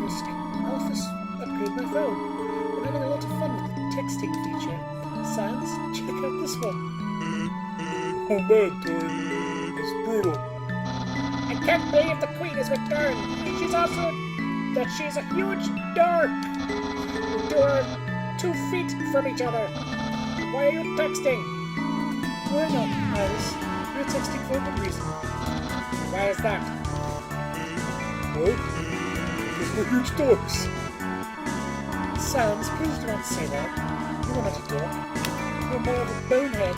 Frisk. Alphys, upgrade my phone. I'm having a lot of fun with the texting feature. Sans, check out this one. Oh man, Tori, it's brutal. I can't believe the Queen is returned. She's also that she's a huge dork. You're 2 feet from each other. Why are you texting? We're not, Alice. We're texting for a good reason. Why is that? What? Because we're huge dorks. Sans, please do not say that. You're not a dork. You're more of a bonehead.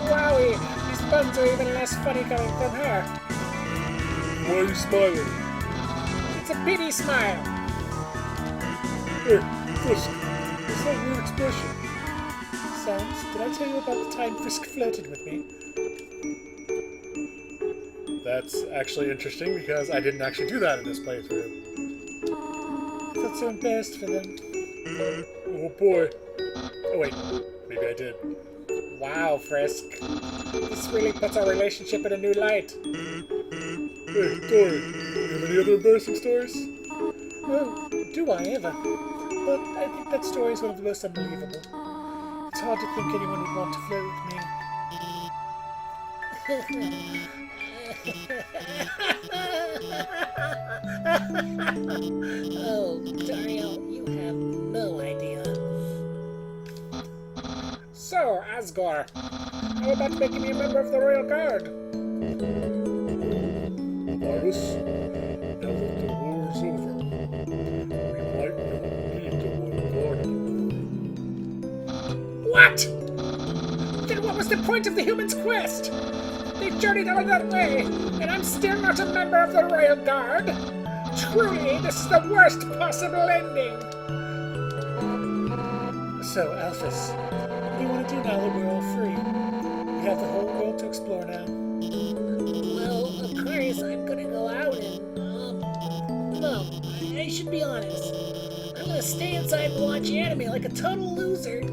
Wowie! These puns are even less funny coming from her. Why are you smiling? It's a pity smile. Hey, Frisk, what's that weird expression? Sans, did I tell you about the time Frisk flirted with me? That's actually interesting because I didn't actually do that in this playthrough. I felt so embarrassed for them. Oh boy. Oh wait, maybe I did. Wow, Frisk. This really puts our relationship in a new light. Hey, Tori, you have any other embarrassing stories? Oh, do I ever? But I think that story is one of the most unbelievable. It's hard to think anyone would want to flirt with me. Oh, Dario, you have no idea. So, Asgore, how about making me a member of the Royal Guard? Iris, now that the war is over, we might not need the Royal Guard anymore. What? Then what was the point of the humans' quest? They journeyed all that way, and I'm still not a member of the Royal Guard? Truly, this is the worst possible ending! So, Alphys, what do you want to do now that we're all free? We have the whole world to explore now. Well, of course, I'm gonna go out and, no, I should be honest. I'm gonna stay inside and watch anime like a total loser.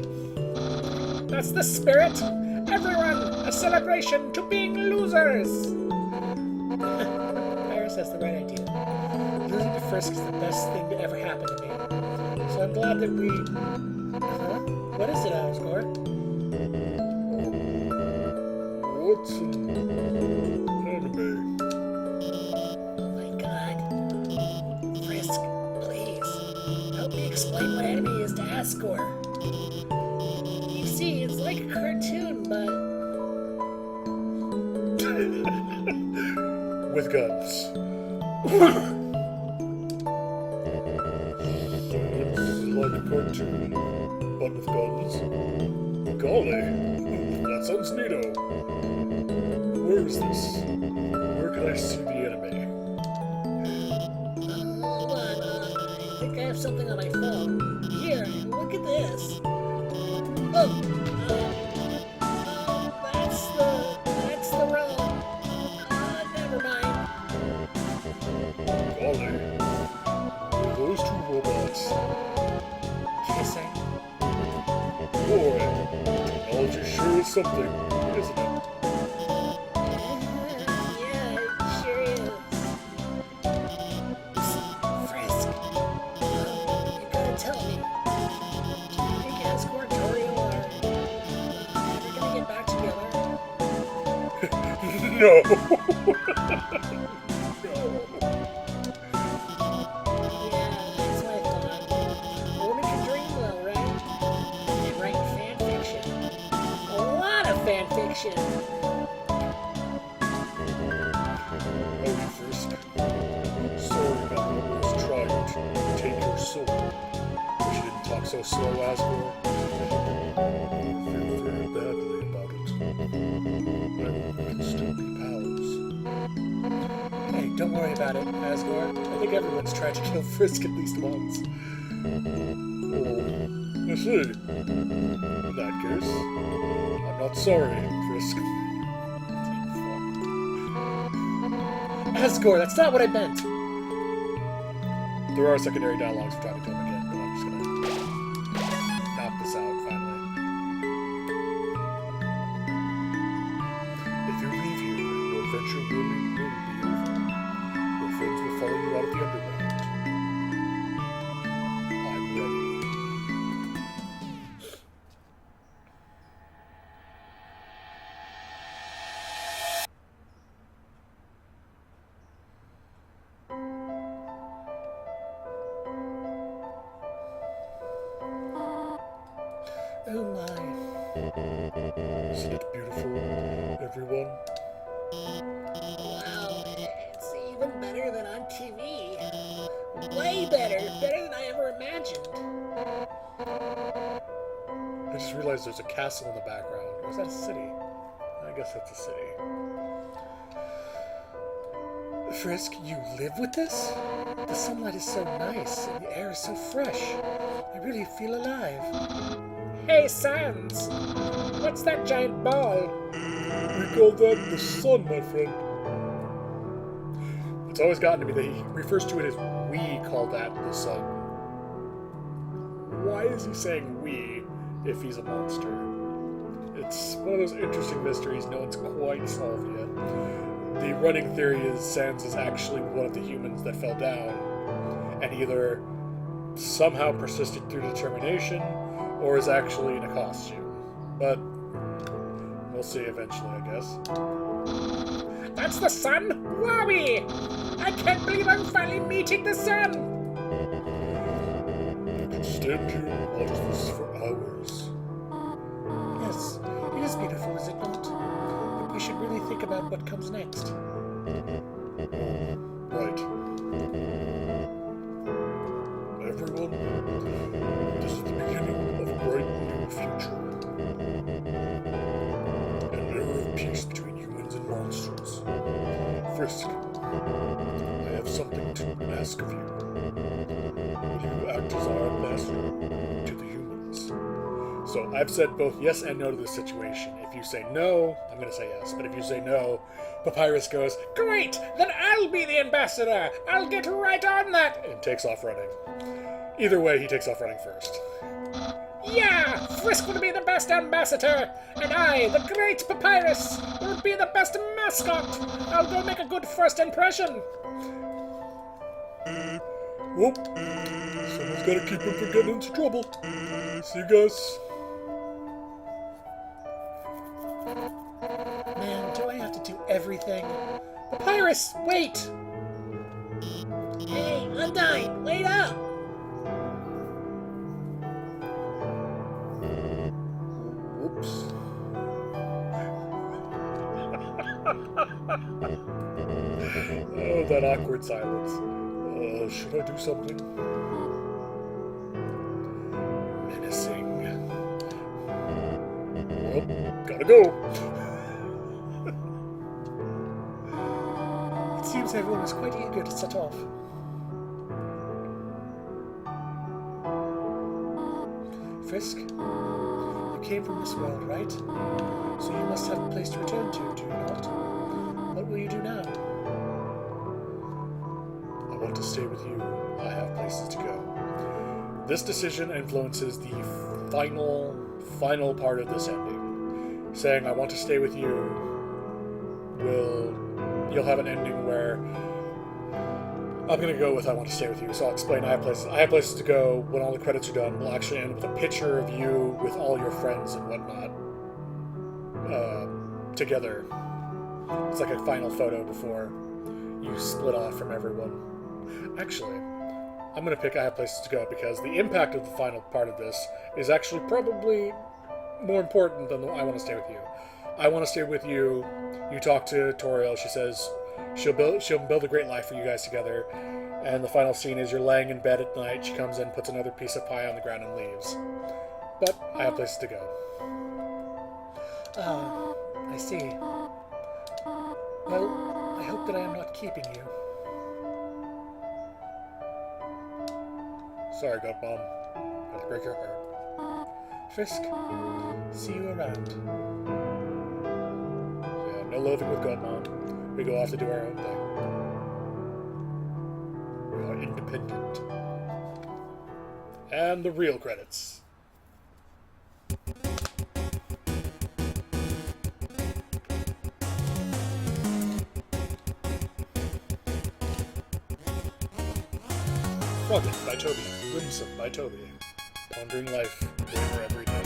That's the spirit! Everyone, a celebration to being losers! Iris has the right idea. Losing to Frisk is the best thing to ever happen to me. So I'm glad that we... Huh? What is it, Asgore? What's an anime? Oh my god. Frisk, please. Help me explain what anime is to Asgore. You see, it's like a cartoon, but... With guns. It's like a cartoon, but with guns. Golly, that sounds neato. Where is this? Where can I see the anime? Hold on, I think I have something on my phone. Here, look at this. Oh, that's the wrong. Never mind. Golly, are those two robots? Kissing. Boy, technology sure is something, isn't it? Yeah, it sure is. Frisk, you gotta tell me. Do you think Asgore and Toriel are ever gonna get back together? No! No. Yeah, that's what I thought. A woman can dream though, right? And write fan fiction. A lot of fan fiction. Oh, Frisk. Sorry about what was trying to take your soul. Wish you didn't talk so slow, Asgore. I feel very badly about it. I hope we can still be pals. Hey, don't worry about it, Asgore. I think everyone's tried to kill Frisk at least once. Oh, I see. In that case, I'm not sorry, Frisk. Asgore, that's not what I meant. There are secondary dialogues for talking to him again, but I'm just gonna knock this out finally. If you leave here, your adventure will be over. Your friends will follow you out of the underground. I'm ready. Oh my. Isn't it beautiful, everyone? Wow, it's even better than on TV. Way better. Better than I ever imagined. I just realized there's a castle in the background. Or is that a city? I guess that's a city. Frisk, you live with this? The sunlight is so nice, and the air is so fresh. I really feel alive. Hey, Sans! What's that giant ball? We call that the sun, my friend. It's always gotten to me that he refers to it as we call that the sun. Why is he saying we if he's a monster? It's one of those interesting mysteries no one's quite solved yet. The running theory is Sans is actually one of the humans that fell down, and either somehow persisted through determination, or is actually in a costume. But we'll see eventually, I guess. That's the sun? Wowie! I can't believe I'm finally meeting the sun! I could stand here and watch this for hours. Yes, it is beautiful, is it not? But we should really think about what comes next. Right. Everyone, this is the beginning of a bright new future. An era of peace between humans and monsters. Frisk, I have something to ask of you. Will you act as our ambassador to the humans? So I've said both yes and no to this situation. If you say no, I'm going to say yes. But if you say no, Papyrus goes, Great! Then I'll be the ambassador! I'll get right on that! and takes off running. Either way, he takes off running first. Yeah! Frisk will be the best ambassador! And I, the great Papyrus, will be the best mascot! I'll go make a good first impression! Whoop. Someone's got to keep him from getting into trouble. See you guys. Man, do I have to do everything? Papyrus, wait! Hey, Undyne, wait up! Whoops. Oh, that awkward silence. Should I do something? Menacing. Well, gotta go. It seems everyone was quite eager to set off. Frisk, you came from this world, right? So you must have a place to return to, do you not? What will you do now? I want to stay with you. I have places to go. This decision influences the final part of this ending. Saying I want to stay with you you'll have an ending where I'm gonna go with I want to stay with you. So I'll explain I have places to go. When all the credits are done, we'll actually end with a picture of you with all your friends and whatnot together. It's like a final photo before you split off from everyone. Actually, I'm going to pick I Have Places to Go because the impact of the final part of this is actually probably more important than the I Want to Stay With You. I Want to Stay With You, you talk to Toriel, she says she'll build a great life for you guys together, and the final scene is you're laying in bed at night, she comes in, puts another piece of pie on the ground and leaves. But I have places to go. I see. Well, I hope that I am not keeping you. Sorry, God Mom. Had to break your heart. Frisk, see you around. Yeah, no loathing with God Mom. We go off to do our own thing. We are independent. And the real credits. Froglet by Toby. Winsome by Toby. Pondering life, wherever every day.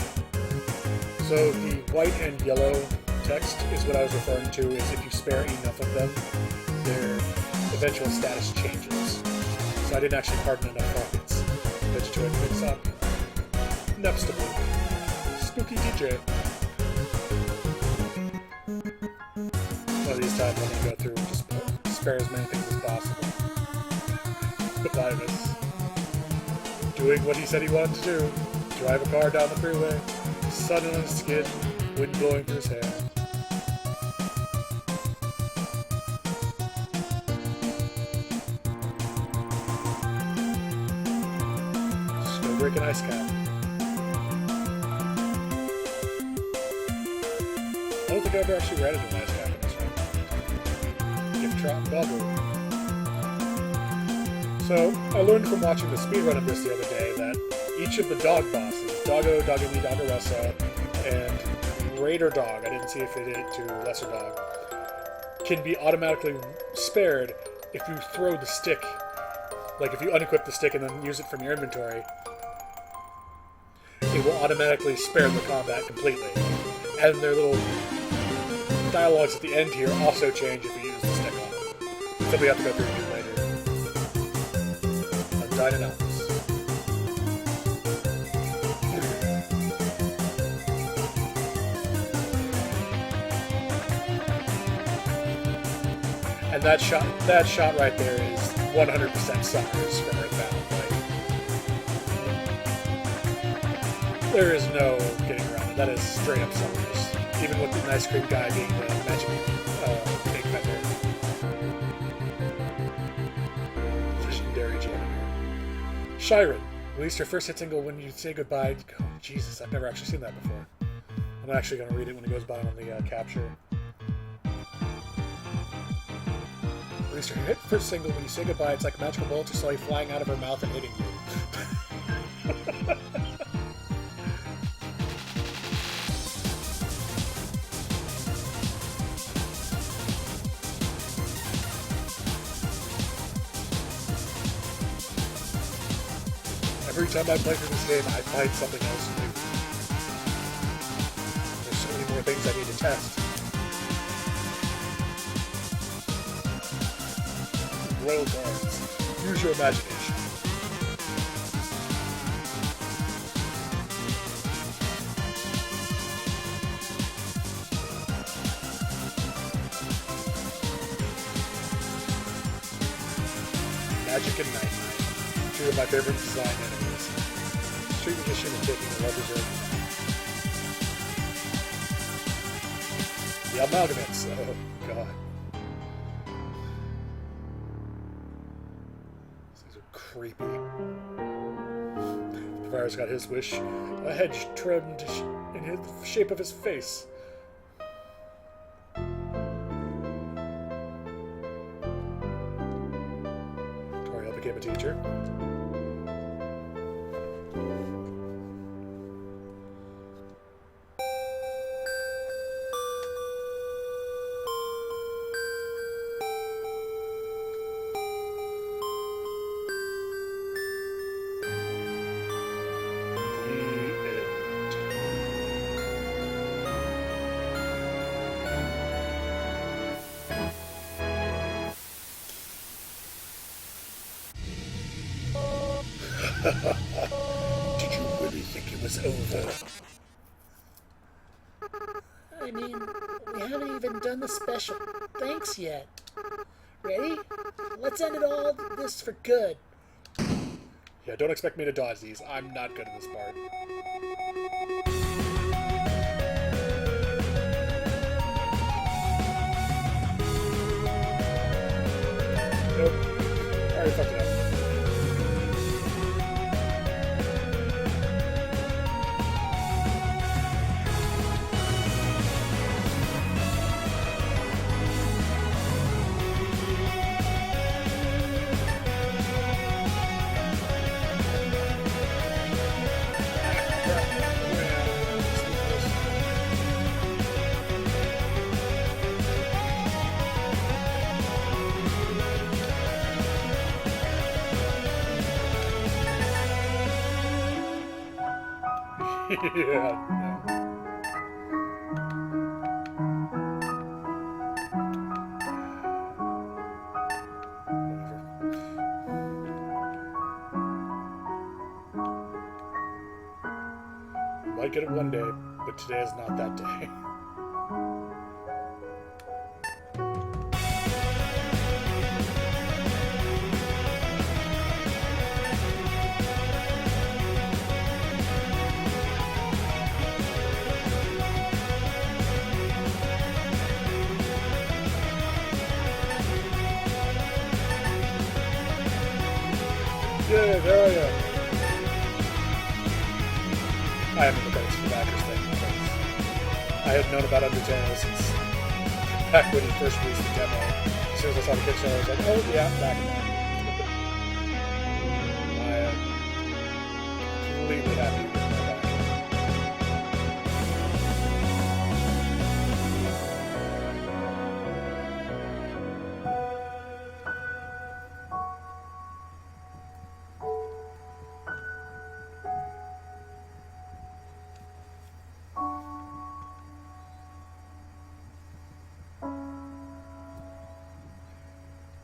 So the white and yellow text is what I was referring to, is if you spare enough of them, their eventual status changes. So I didn't actually pardon enough rockets. Vegetarian mix up. Next up, Spooky DJ. One of these times I'm going to go through and just spare as many things as possible. Linus. Doing what he said he wanted to do. Drive a car down the freeway. Sun on his skin. Wind blowing through his hair. Snow breaking ice cap. I don't think I've ever actually read it in ice cap in this one. Gift trot bubble. So, I learned from watching the speedrun of this the other day that each of the dog bosses, Doggo, Doggamy, Doggeressa, and Raider Dog, I didn't see if it did it to Lesser Dog, can be automatically spared if you throw the stick. Like if you unequip the stick and then use it from your inventory, it will automatically spare the combat completely. And their little dialogues at the end here also change if you use the stick on it. So we have to go through and do later. Dynamite. And that shot right there is 100% Summers from Earthbound. Like, there is no getting around it. That is straight up Summers. Even with the ice cream guy being the magic big vendor. Legendary janitor. Shiren released her first hit single When You Say Goodbye. Oh, Jesus, I've never actually seen that before. I'm actually going to read it when it goes by on the capture. Released her first single When You Say Goodbye. It's like a magical bullet just slowly flying out of her mouth and hitting you. Every time I play through this game, I find something else new. There's so many more things I need to test. Royal guards. Use your imagination. Magic and Nightmare. Two of my favorite design enemies. Street Magician and taking a love reserve. The Amalgamates. Oh, God. These are creepy. The virus got his wish. A hedge trimmed in the shape of his face. Toriel became a teacher. Did you really think it was over? I mean, we haven't even done the special thanks yet. Ready? Let's end it all this for good. Yeah, don't expect me to dodge these. I'm not good at this part. Nope. I already fucked it up. Yeah. Whatever. Might get it one day, but today is not that day. Yeah, there I am. I haven't looked at the backers thing because I had known about Undertale since back when he first released the demo. As soon as I saw the Kickstarter, I was like, oh yeah, back in that. I am completely happy with my back.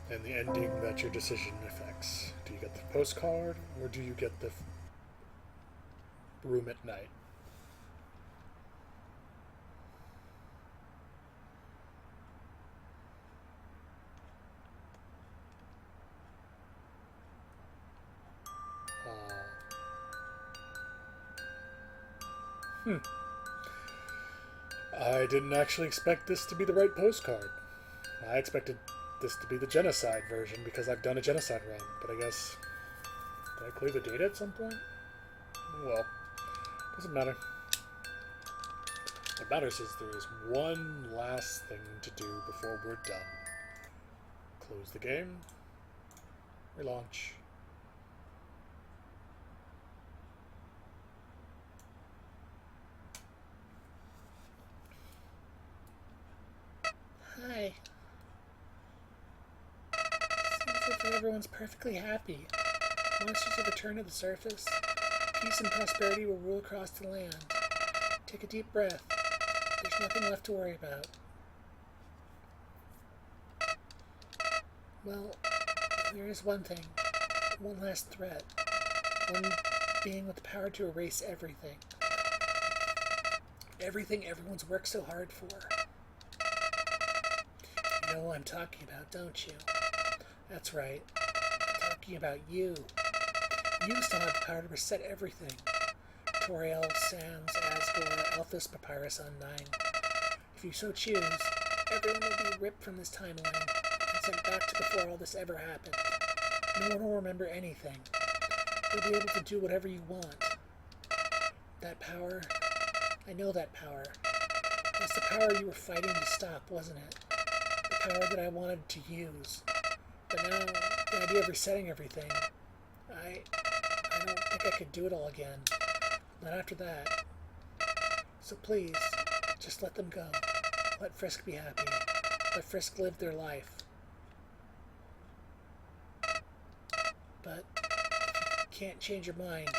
And the ending that your decision affects. Do you get the postcard or do you get the room at night? I didn't actually expect this to be the right postcard. I expected this to be the genocide version because I've done a genocide run, but I guess... Did I clear the data at some point? Well, doesn't matter. What matters is there is one last thing to do before we're done. Close the game. Relaunch. Hi. Seems like everyone's perfectly happy. Monsters have returned to the surface. Peace and prosperity will rule across the land. Take a deep breath. There's nothing left to worry about. Well, there is one thing. One last threat. One being with the power to erase everything. Everything everyone's worked so hard for. You know what I'm talking about, don't you? That's right. I'm talking about you. You still have the power to reset everything. Toriel, Sans, Asgore, Alphys, Papyrus, Undyne. If you so choose, everyone will be ripped from this timeline and sent back to before all this ever happened. No one will remember anything. You'll be able to do whatever you want. That power, I know that power. It's the power you were fighting to stop, wasn't it? The power that I wanted to use. But now, the idea of resetting everything, I don't think I could do it all again. Not after that. So please, just let them go. Let Frisk be happy. Let Frisk live their life. But if you can't change your mind,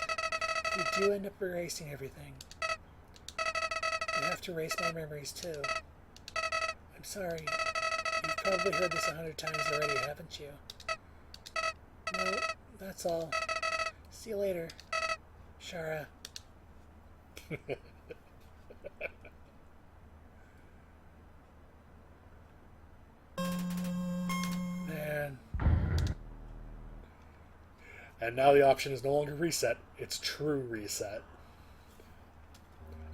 if you do end up erasing everything, you have to erase my memories too. I'm sorry. You've probably heard this 100 times already, haven't you? No, that's all. See you later, Shara. Man. And now the option is no longer reset, it's true reset.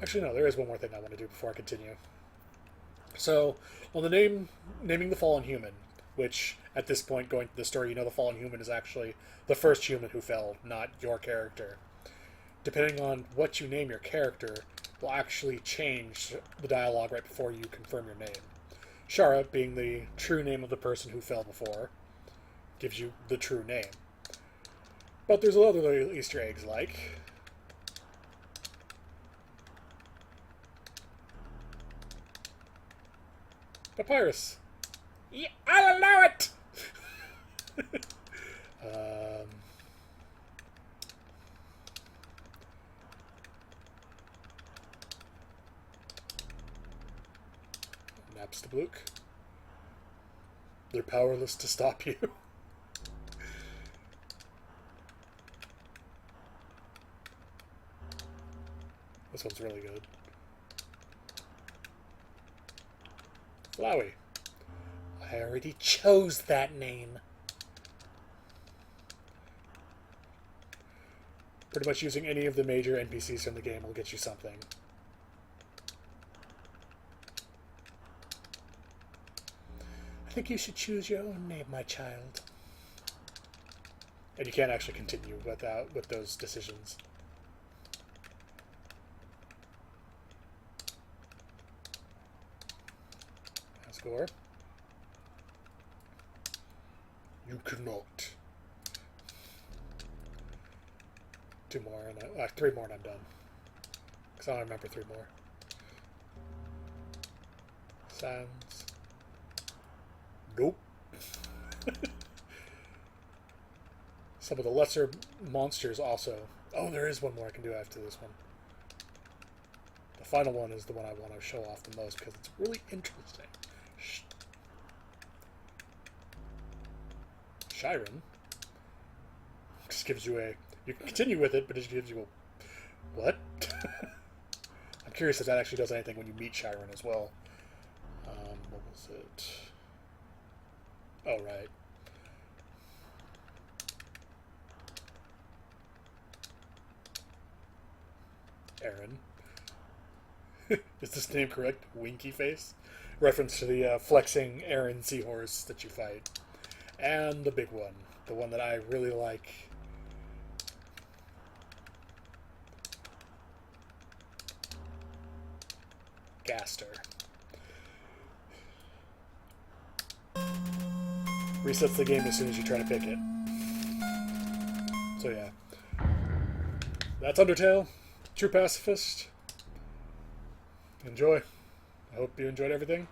Actually, no, there is one more thing I want to do before I continue. So, on the naming the fallen human, which at this point, going through the story, you know the fallen human is actually the first human who fell, not your character. Depending on what you name your character, will actually change the dialogue right before you confirm your name. Shara, being the true name of the person who fell before, gives you the true name. But there's other little Easter eggs like... Papyrus. Yeah, I'll allow it! Mr. Bluke. They're powerless to stop you. This one's really good. Flowey. I already chose that name. Pretty much using any of the major NPCs from the game will get you something. I think you should choose your own name, my child. And you can't actually continue with those decisions. Score. You cannot. 2 more, and 3 more, and I'm done. Because I don't remember 3 more. Sounds. Nope. Some of the lesser monsters also. Oh, there is one more I can do after this one. The final one is the one I want to show off the most because it's really interesting. Chiron just gives you a... You can continue with it, but it just gives you a... What? I'm curious if that actually does anything when you meet Chiron as well. What was it? Oh, right. Aaron. Is this name correct? Winky Face? Reference to the flexing Aaron seahorse that you fight. And the big one. The one that I really like. Gaster. Resets the game as soon as you try to pick it. So yeah. That's Undertale. True Pacifist. Enjoy. I hope you enjoyed everything.